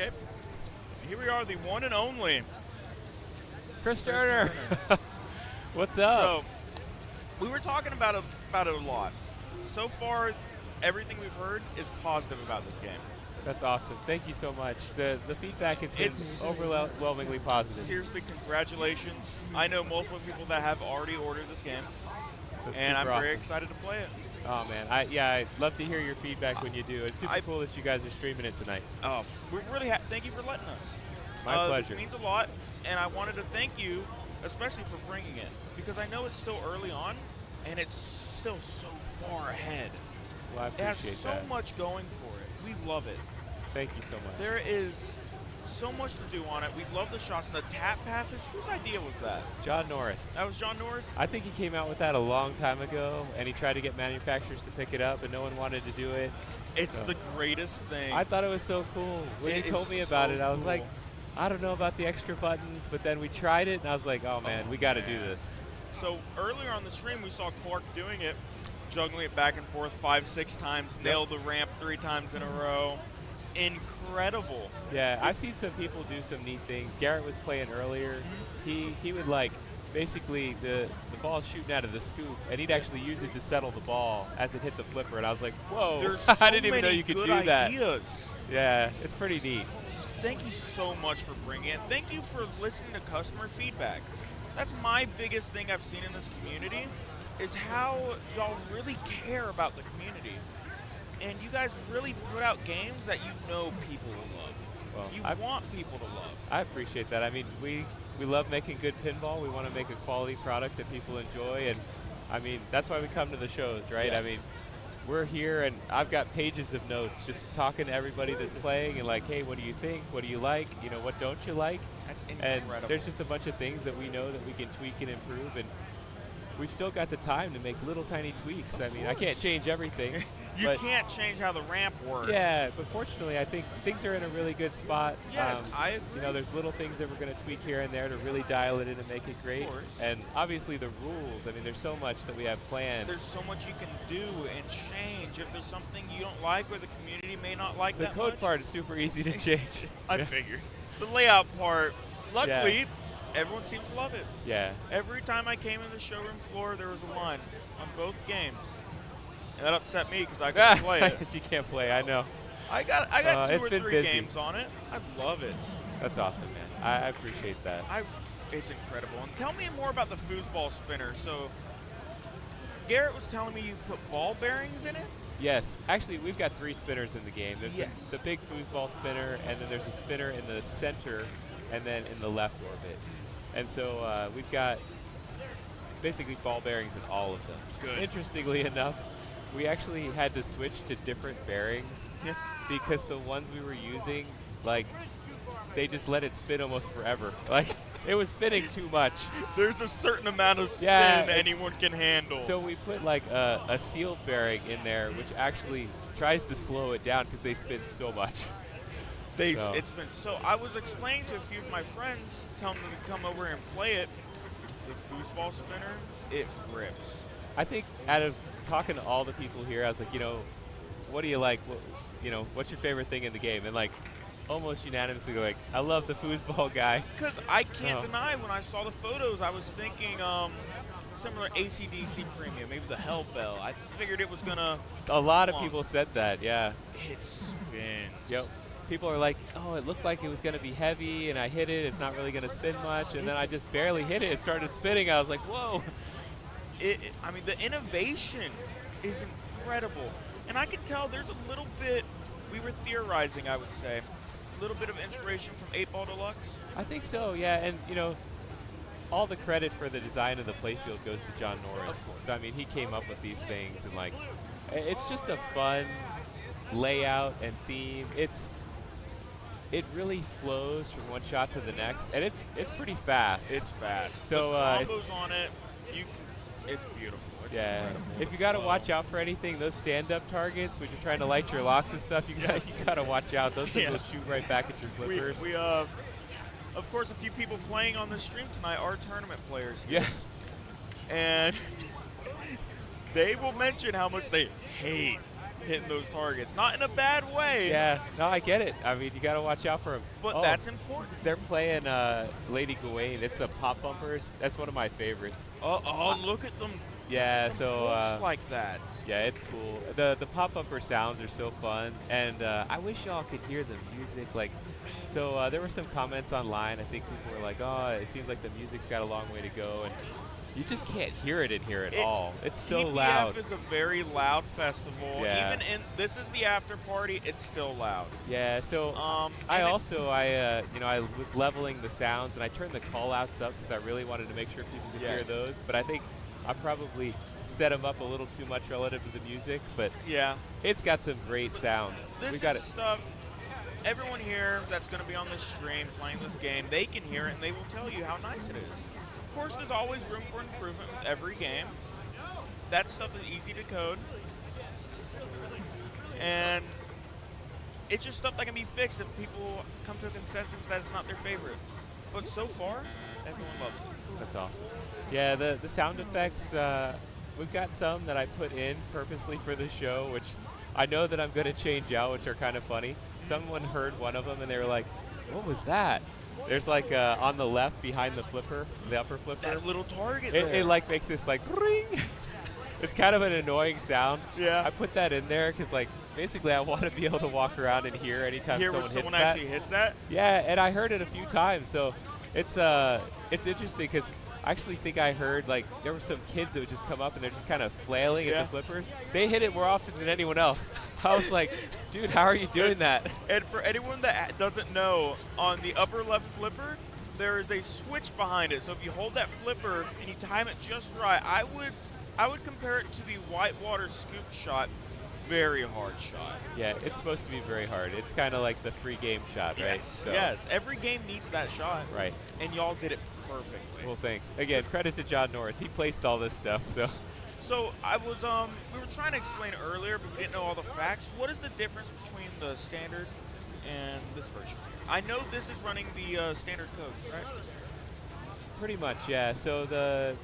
Okay. Here we are, the one and only Chris Turner. What's up? So, we were talking about it a lot. So far, everything we've heard is positive about this game. That's awesome. Thank you so much. The feedback has been overwhelmingly positive. Seriously, congratulations. I know multiple people that have already ordered this game, and I'm very excited to play it. Oh man, I'd love to hear your feedback when you do. It's super cool that you guys are streaming it tonight. Oh, we really thank you for letting us. My pleasure. This means a lot, and I wanted to thank you, especially for bringing it, because I know it's still early on, and it's still so far ahead. Well, I appreciate that. It has so much going for it. We love it. Thank you so much. There is so much to do on it. We love the shots and the tap passes. Whose idea was that? John Norris. That was John Norris? I think he came out with that a long time ago, and he tried to get manufacturers to pick it up, and no one wanted to do it. It's the greatest thing. I thought it was so cool. When you told me about it, I was like, I don't know about the extra buttons, but then we tried it, and I was like, oh man, we got to do this. So earlier on the stream, we saw Clark doing it, juggling it back and forth 5-6 times, nailed the ramp 3 times in a row. Incredible. Yeah, I've seen some people do some neat things. Garrett was playing earlier. He would basically the ball's shooting out of the scoop, and he'd actually use it to settle the ball as it hit the flipper, and I was like, whoa, so I didn't even know you could do that. Ideas. Yeah, it's pretty neat. Thank you so much for bringing it. Thank you for listening to customer feedback. That's my biggest thing I've seen in this community, is how y'all really care about the community. And you guys really put out games that you know people will love. Well, you want people to love. I appreciate that. I mean, we love making good pinball. We want to make a quality product that people enjoy, and I mean, that's why we come to the shows, right? Yes. I mean, we're here, and I've got pages of notes just talking to everybody that's playing and like, hey, what do you think? What do you like? You know, what don't you like? That's incredible. And there's just a bunch of things that we know that we can tweak and improve, and we've still got the time to make little tiny tweaks. I mean, I can't change everything. You can't change how the ramp works. Yeah, but fortunately, I think things are in a really good spot. Yeah, I agree. You know, there's little things that we're going to tweak here and there to really dial it in and make it great. Of course. And obviously the rules, I mean, there's so much that we have planned. There's so much you can do and change. If there's something you don't like or the community may not like the that code much, part is super easy to change. I figured. The layout part, luckily, everyone seems to love it. Yeah. Every time I came in the showroom floor, there was a line on both games. And that upset me because I couldn't play it. Because you can't play, I know. I got 2 or 3 games on it. I love it. That's awesome, man. I appreciate that. It's incredible. And tell me more about the foosball spinner. So, Garrett was telling me you put ball bearings in it? Yes. Actually, we've got 3 spinners in the game. There's the big foosball spinner, and then there's a spinner in the center, and then in the left orbit. And so we've got basically ball bearings in all of them. Good. Interestingly enough, we actually had to switch to different bearings because the ones we were using, like, they just let it spin almost forever. Like, it was spinning too much. There's a certain amount of spin anyone can handle. So we put like a sealed bearing in there, which actually tries to slow it down because they spin so much. It spins. So I was explaining to a few of my friends, telling them to come over and play it. The foosball spinner, it rips. I think out of talking to all the people here, I was like, you know, what do you like? What's your favorite thing in the game? And like, almost unanimously, like, I love the foosball guy. Because I can't deny, when I saw the photos, I was thinking similar AC/DC premium, maybe the Hell Bell. I figured it was gonna. A lot of people said that, yeah. It spins. Yep. People are like, oh, it looked like it was going to be heavy, and I hit it. It's not really going to spin much. And then I just barely hit it. It started spinning. I was like, whoa. I mean, the innovation is incredible. And I can tell there's a little bit, we were theorizing, I would say, a little bit of inspiration from 8-Ball Deluxe. I think so, yeah. And, you know, all the credit for the design of the playfield goes to John Norris. So, I mean, he came up with these things. And, like, it's just a fun layout and theme. It really flows from one shot to the next, and it's pretty fast. It's fast. So the combos on it, it's beautiful. It's incredible. If you got to watch out for anything, those stand-up targets, when you're trying to light your locks and stuff, you got to watch out. Those things will shoot right back at your flippers. We of course, a few people playing on the stream tonight are tournament players. Yeah. And they will mention how much they hate hitting those targets. Not in a bad way, Yeah, no, I get it. I mean, you got to watch out for them. but that's important. They're playing Lady Gawain. It's a pop bumpers. That's one of my favorites. Look at them. Yeah, them so pulse like that. yeah, it's cool. The pop bumper sounds are so fun, and I wish y'all could hear the music. Like, so there were some comments online. I think people were like, "Oh, it seems like the music's got a long way to go," and you just can't hear it in here at all. It's so TPF loud. is a very loud festival. Yeah. Even in this is the after party, it's still loud. Yeah, so I was leveling the sounds and I turned the call outs up because I really wanted to make sure people could hear Yes. those. But I think I probably set them up a little too much relative to the music. But Yeah. it's got some great sounds. This we got is stuff. Everyone here that's going to be on this stream playing this game, they can hear it and they will tell you how nice it is. Of course, there's always room for improvement with every game. That stuff is easy to code. And it's just stuff that can be fixed if people come to a consensus that it's not their favorite. But so far, everyone loves it. That's awesome. Yeah, the sound effects, we've got some that I put in purposely for the show, which I know that I'm going to change out, which are kind of funny. Someone heard one of them and they were like, "What was that?" There's like on the left behind the flipper, the upper flipper. That little target It like makes this like ring. It's kind of an annoying sound. Yeah. I put that in there because like basically I want to be able to walk around and hear anytime Hear someone when hits someone that. actually hits that? Yeah, and I heard it a few times, so it's interesting because I actually think I heard like there were some kids that would just come up and they're just kind of flailing at the flippers. They hit it more often than anyone else. I was like, dude, how are you doing that? And for anyone that doesn't know, on the upper left flipper, there is a switch behind it. So if you hold that flipper and you time it just right, I would compare it to the whitewater scoop shot. Very hard shot. Yeah, it's supposed to be very hard. It's kind of like the free game shot, right? Yes. Yes. Every game needs that shot. Right. And y'all did it perfectly. Well, thanks. Again, credit to John Norris. He placed all this stuff, so. So we were trying to explain earlier, but we didn't know all the facts. What is the difference between the standard and this version? I know this is running the standard code, right? Pretty much, yeah. So the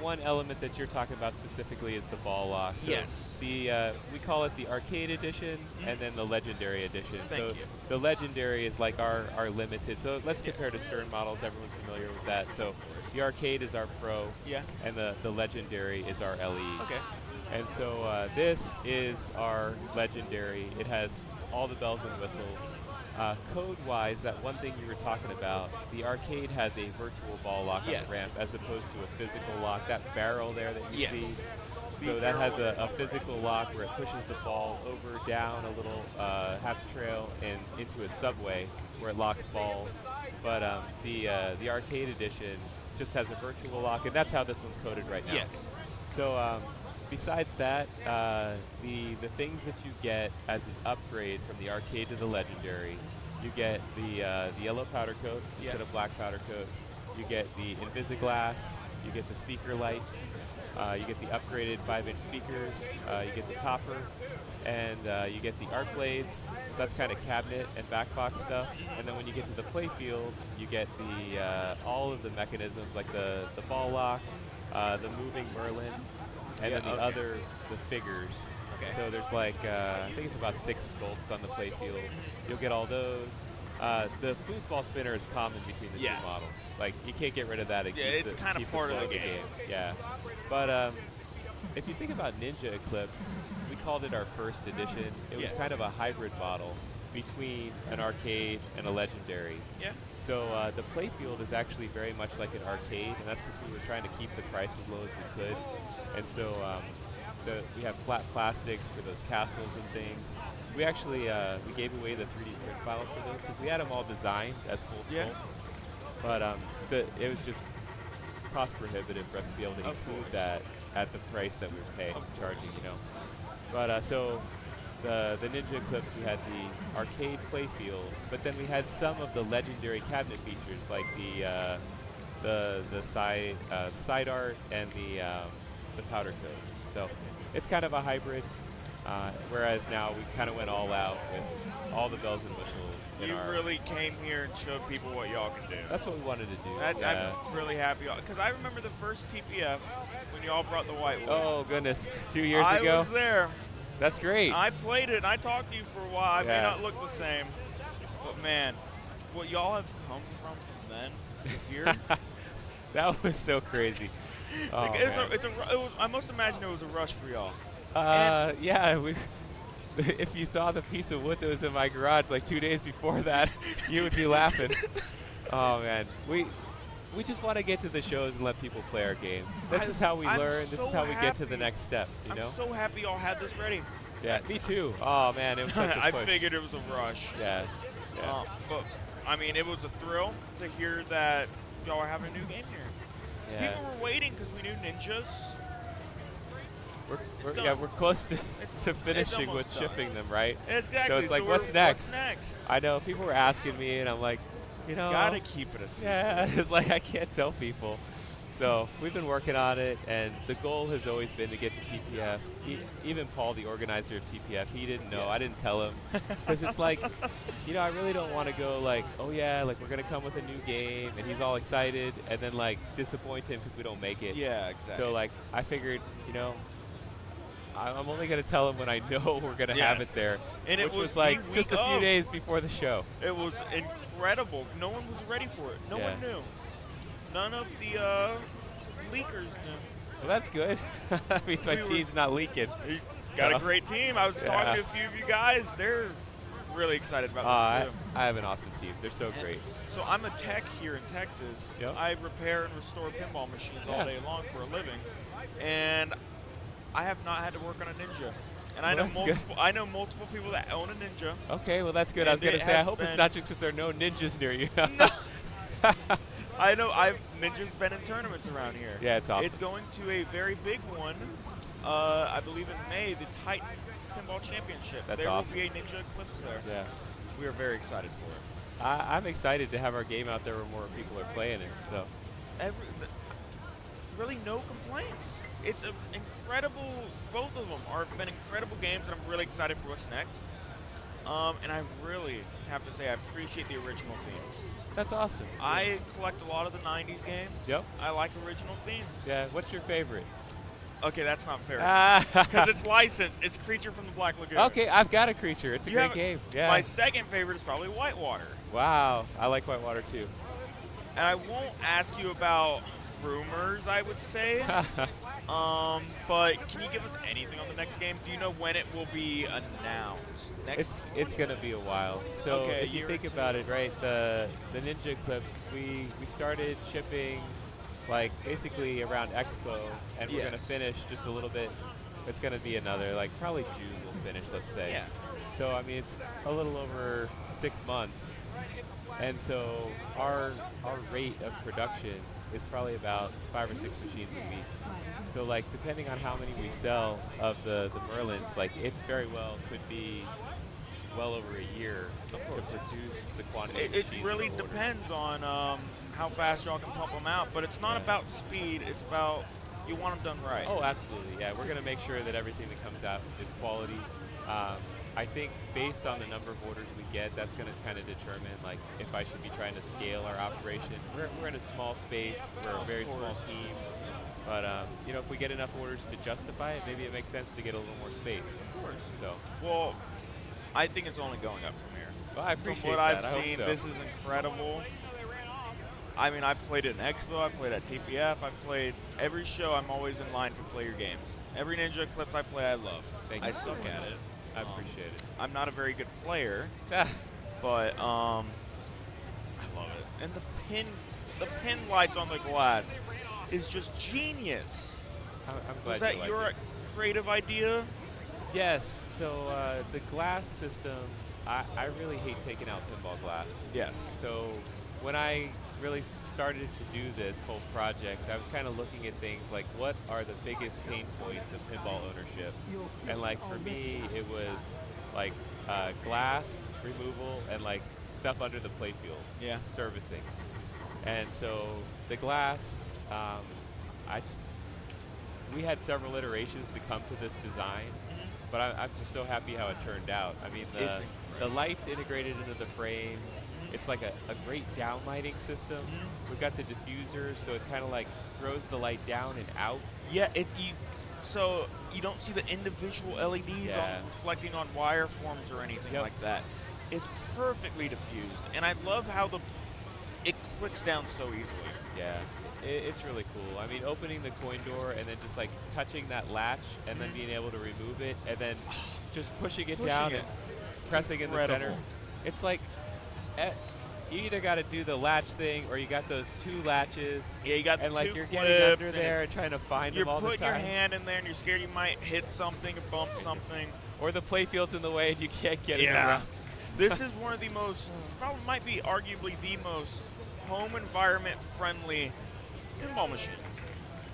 one element that you're talking about specifically is the ball lock. So Yes. we call it the arcade edition and then the legendary edition. Thank so you. the legendary is like our limited. So let's compare to Stern models. Everyone's familiar with that. So the arcade is our pro. Yeah. And the legendary is our LE. Okay. And so this is our legendary. It has all the bells and whistles. Code-wise, that one thing you were talking about, the arcade has a virtual ball lock on Yes. the ramp as opposed to a physical lock. That barrel there that you Yes. see, The so that has barrel. a physical lock where it pushes the ball over, down a little half trail and into a subway where it locks balls. But the arcade edition just has a virtual lock, and that's how this one's coded right now. Yes. So besides that, the things that you get as an upgrade from the arcade to the legendary, you get the yellow powder coat instead of black powder coat. You get the Invisiglass. You get the speaker lights. You get the upgraded 5-inch speakers. You get the topper, and you get the arc blades. So that's kind of cabinet and back box stuff. And then when you get to the playfield, you get the all of the mechanisms like the ball lock, the moving Merlin, and then the figures. Okay. So there's like, I think it's about 6 sculpts on the playfield. You'll get all those. The foosball spinner is common between the Yes. two models. Like, you can't get rid of that. Yeah, it's kinda keep part of flow the game. Yeah. But if you think about Ninja Eclipse, we called it our first edition. It was kind of a hybrid model between an arcade and a legendary. Yeah. So the playfield is actually very much like an arcade, and that's because we were trying to keep the price as low as we could. And so we have flat plastics for those castles and things. We actually we gave away the 3D print files for those because we had them all designed as full sculpts. But it was just cost prohibitive for us to be able to include that at the price that we were charging, you know. But so the Ninja Eclipse, we had the arcade playfield, but then we had some of the legendary cabinet features like the side art and the powder coat. So it's kind of a hybrid. Whereas now we kind of went all out with all the bells and whistles. You really came here and showed people what y'all can do. That's what we wanted to do. I'm really happy because I remember the first TPF when y'all brought the white one. Oh goodness, 2 years I ago. was there. That's great. I played it, and I talked to you for a while. I may Yeah. not look the same, but man, what y'all have come from then to here. That was so crazy. Oh, Like, man. I must imagine it was a rush for y'all. Yeah, if you saw the piece of wood that was in my garage like 2 days before that, you would be laughing. Oh man, we just want to get to the shows and let people play our games. This is how we I'm learn. This so is how we get to the happy. next step. You know? I'm so happy y'all had this ready. Yeah, me too. Oh man, it was such a I push. figured it was a rush. Yeah. Yeah. But I mean, it was a thrill to hear that y'all are having a new game here. Yeah. People were waiting because we knew ninjas. We're close to It's finishing with almost done. shipping them, right? Exactly. So it's like, we're- what's next? What's next? I know people were asking me, and I'm like, Gotta keep it a secret. yeah, it's like I can't tell people. So we've been working on it, and the goal has always been to get to TPF. Even Paul, the organizer of TPF, he didn't know. Yes. I didn't tell him. Because it's like, I really don't want to go like, oh yeah, like we're going to come with a new game, and he's all excited, and then like disappoint him because we don't make it. Yeah, exactly. So like, I figured, I'm only going to tell him when I know we're going to have it Yes. there. And it which was like the just a week few of. days before the show. It was incredible. No one was ready for it. No Yeah. one knew. None of the leakers knew. Well, that's good. That means my We were- team's not leaking. You got Yeah. a great team. I was talking to a few of you guys. They're really excited about this too. I have an awesome team. They're so And great. So I'm a tech here in Texas. Yep. I repair and restore pinball machines all Yeah. day long for a living, and I have not had to work on a Ninja. And I Well, know that's good. multiple. I know multiple people that own a Ninja. Okay, well that's good. I was And gonna it say I has hope it's been- not just because there are no ninjas near you. No. I know. Ninja's been in tournaments around here. Yeah, it's awesome. It's going to a very big one. I believe in May, the Titan Pinball Championship. That's there awesome. will be a Ninja Eclipse there. Yeah, We are very excited for it. I'm excited to have our game out there where more people are playing it. So Really no complaints. It's an incredible. Both of them are been incredible games, and I'm really excited for what's next. And I really have to say I appreciate the original themes. that's awesome. I collect a lot of the '90s games. Yep. I like original themes. Yeah. What's your favorite? Okay, that's not fair. Ah. Because it's licensed. It's Creature from the Black Lagoon. Okay, I've got a creature. It's a You great have- game. Yeah. My second favorite is probably Whitewater. Wow, I like Whitewater too. And I won't ask you about rumors, I would say. But can you give us anything on the next game? Do you know when it will be announced? It's gonna be a while. So Okay, if you year or think two. about it, right, the Ninja Eclipse, we started shipping like basically around Expo, and we're gonna Yes. finish just a little bit. It's gonna be another like probably June we'll finish, let's say. Yeah. So I mean it's a little over 6 months, and so our rate of production is probably about 5 or 6 machines a week. So like depending on how many we sell of the Merlins, like it very well could be well over a year to produce the quantity. of It machines really we're ordering. depends on how fast y'all can pump them out. But it's not Yeah. about speed. It's about you want them done right. Oh, absolutely. Yeah, we're going to make sure that everything that comes out is quality. I think based on the number of orders we get, that's going to kind of determine like if I should be trying to scale our operation. We're in a small space. We're a Of very small course. team. But if we get enough orders to justify it, maybe it makes sense to get a little more space. Of course. So, Well, I think it's only going up from here. well, I appreciate From what that. I've I hope seen, so. this is incredible. I mean, I played at an Expo, I played at TPF, I played every show. I'm always in line to play your games. Every Ninja Eclipse I play, I love. Thank I you so suck much. at it. I appreciate it. I'm not a very good player, Ah, but I love it. And the pin lights on the glass is just genius. I'm Was glad that you like your it. creative idea? Yes. So the glass system, I really hate taking out pinball glass. Yes. So when I really started to do this whole project, I was kind of looking at things like what are the biggest pain points of pinball ownership, and like for me, it was like glass removal and like stuff under the playfield. Yeah. Servicing. And so the glass, we had several iterations to come to this design, but I'm just so happy how it turned out. I mean, It's the lights integrated into the frame. It's like a great downlighting system. We've got the diffuser, so it kind of like throws the light down and out. Yeah, so you don't see the individual LEDs Yeah. reflecting on wire forms or anything Yep. like that. It's perfectly diffused, and I love how it clicks down so easily. Yeah, it's really cool. I mean, opening the coin door and then just like touching that latch and then being able to remove it and then just pushing it down it. and pressing in the incredible. center. It's like eh, you either got to do the latch thing or you got those 2 latches. Yeah, you got and the like 2 you're clips, getting under and there and trying to find you're them all the putting your time. hand in there, and you're scared you might hit something or bump something. Or the playfield's in the way and you can't get it Yeah. around. This is one of the most, probably might be arguably the most home environment friendly pinball machines.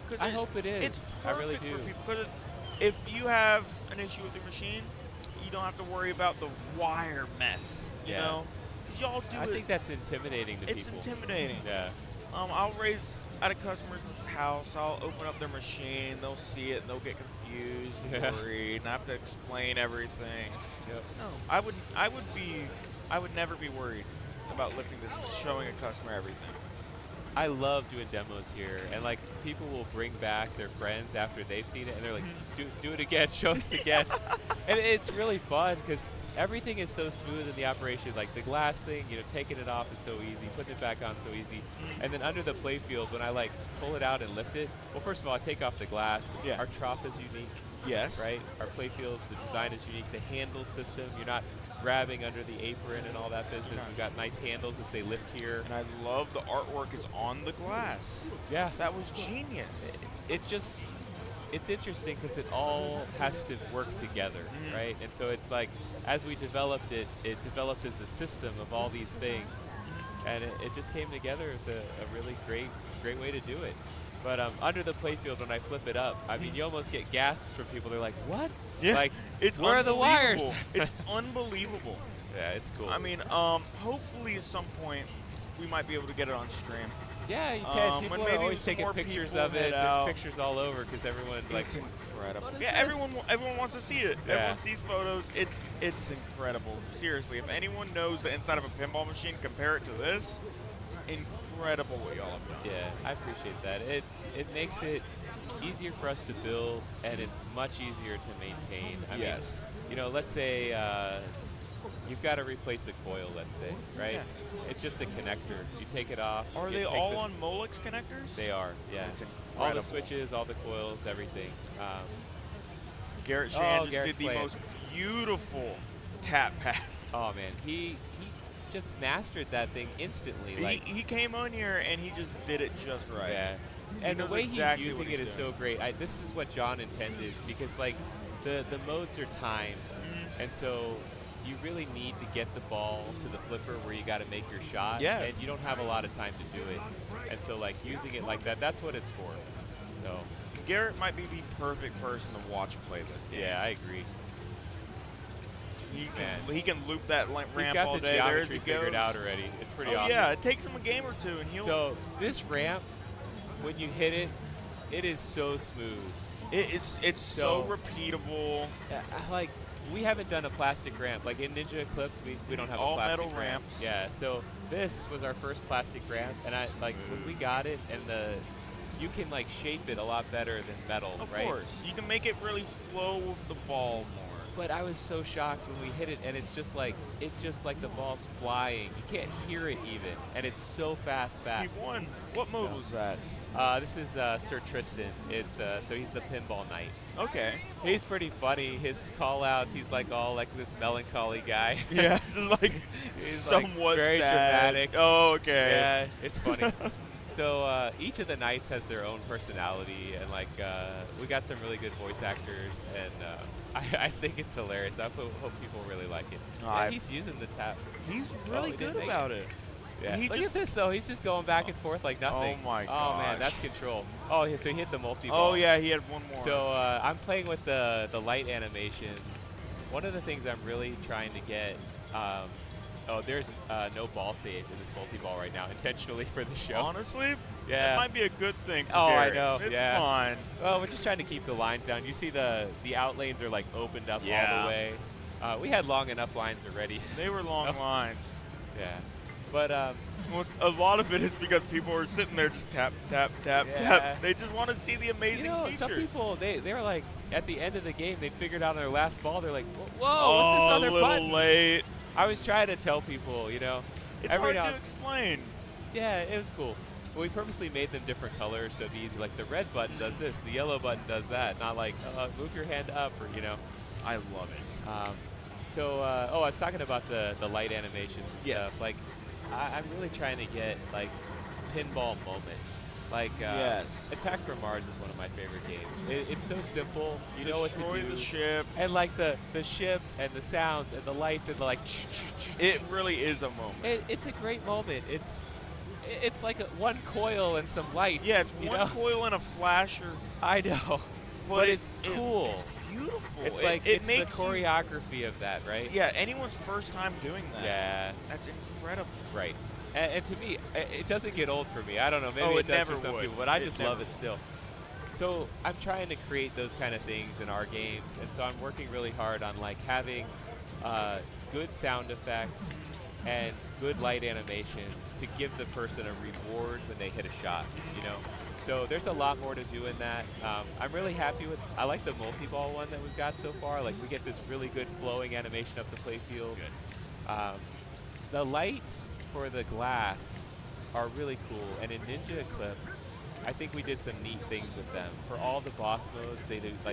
'Cause I hope it is. It's I really perfect do. for people, because if you have an issue with your machine, you don't have to worry about the wire mess. You Yeah. know, because y'all do I it. think that's intimidating to It's people. intimidating. Yeah. I'll raise at a customer's house. I'll open up their machine. They'll see it and they'll get confused, and Yeah. worried, and I have to explain everything. Yep. No, I would never be worried about lifting this and showing a customer everything. I love doing demos here, and like people will bring back their friends after they've seen it, and they're like, "Do it again, show us again," and it's really fun because everything is so smooth in the operation. Like the glass thing, taking it off is so easy, putting it back on so easy, and then under the playfield, when I like pull it out and lift it, well, first of all, I take off the glass. Yeah. Our trough is unique, Yes. right? Our playfield, the design is unique. The handle system, you're not grabbing under the apron and all that business. Right. We've got nice handles that say lift here. And I love the artwork is on the glass. Yeah. That was genius. It's interesting because it all has to work together, right? And so it's like, as we developed it, it developed as a system of all these things, and it just came together with a really great way to do it. But under the playfield, when I flip it up, I mean, you almost get gasps from people. They're like, "What? Yeah. Like, It's where are the wires?" unbelievable. It's unbelievable. Yeah, it's cool. I mean, hopefully at some point we might be able to get it on stream. yeah, you can. People and are maybe always some taking more pictures people of it. head There's out. pictures all over because everyone like. It's incredible. What is Yeah, this? everyone wants to see it. Yeah. Everyone sees photos. It's incredible. Seriously, if anyone knows the inside of a pinball machine, compare it to this. It's incredible what y'all have done. Yeah, I appreciate that. It makes it easier for us to build, and it's much easier to maintain. I Yes. mean, let's say you've got to replace a coil, let's say, right? Yeah. It's just a connector. You take it off. Are you they take all the- on Molex connectors? They are, yeah. That's All the incredible. switches, all the coils, everything. Garrett Shan Oh, just Garrett's did the playing. most beautiful tap pass. Oh man, he just mastered that thing instantly. Like, he came on here and he just did it just right. yeah. He And the knows way exactly he's what using it he's is doing. so great. This is what John intended because like the modes are timed, and so you really need to get the ball to the flipper where you got to make your shot. Yes. And you don't have a lot of time to do it. And so like using it like that, that's what it's for. So Garrett might be the perfect person to watch play this game. yeah, I agree. He can loop that ramp He's got all the day. There as geometry he figured goes. out already. It's pretty Oh awesome. yeah, it takes him a game or two, and he'll. So this ramp, when you hit it, it is so smooth. It's so repeatable. Like we haven't done a plastic ramp. Like in Ninja Eclipse, we don't have All a plastic metal ramp. ramps. Yeah. So this was our first plastic ramp, and I like when we got it, and you can like shape it a lot better than metal, Of right? course, you can make it really flow with the ball more. But I was so shocked when we hit it, and it's just like the ball's flying. You can't hear it even, and it's so fast back. He won. What mode was that? This is Sir Tristan. It's so he's the pinball knight. Okay. He's pretty funny. His call-outs, he's like all like this melancholy guy. Yeah, just like He's like somewhat very sad. dramatic. Oh, okay. Yeah, it's funny. So each of the knights has their own personality, and like we got some really good voice actors, and I think it's hilarious. I hope people really like it. Yeah, he's using the tap. He's Oh, really he didn't good make about it. Yeah. He Look just- at this though. He's just going back and forth like nothing. Oh, my Oh man, gosh. that's control. Oh, so he hit the multi-ball. Oh yeah, he had one more. So I'm playing with the light animations. One of the things I'm really trying to get. There's no ball save in this multi-ball right now, intentionally for the show. honestly, Yeah. that might be a good thing. For Oh, I Garrett. know, It's yeah. fine. Well, we're just trying to keep the lines down. You see the out lanes are like opened up all Yeah. the way. We had long enough lines already. They were long So, lines. Yeah. But Well, a lot of it is because people are sitting there just tap, tap, tap, Yeah. tap. They just want to see the amazing some feature. people they were like, at the end of the game, they figured out on their last ball, they're like, whoa, what's Oh, this a other little button? late. I was trying to tell people, It's every hard now to explain. yeah, it was cool. We purposely made them different colors so it'd be easy. Like the red button does this, the yellow button does that. Not like move your hand up or. I love it. I was talking about the light animations and Yes. stuff. Like, I'm really trying to get like pinball moments. Like Yes. Attack from Mars is one of my favorite games. It's so simple. You know what to Destroy do. the ship. And like the ship and the sounds and the lights and the like. It really is a moment. It's a great moment. It's like one coil and some lights. Yeah, it's you one know? coil and a flasher, I know, but it's cool. It's beautiful. It's like it it's the makes choreography of that, right? yeah, anyone's first time doing that. Yeah. That's incredible. Right. And to me, it doesn't get old for me. I don't know. Maybe Oh, it it does never for some would. people, but I It just never love it still. So I'm trying to create those kind of things in our games, and so I'm working really hard on like having good sound effects and good light animations to give the person a reward when they hit a shot. So there's a lot more to do in that. I'm really happy with. I like the multi-ball one that we've got so far. Like we get this really good flowing animation up the playfield. Good. The lights for the glass are really cool, and in Ninja Eclipse, I think we did some neat things with them. For all the boss modes, they do like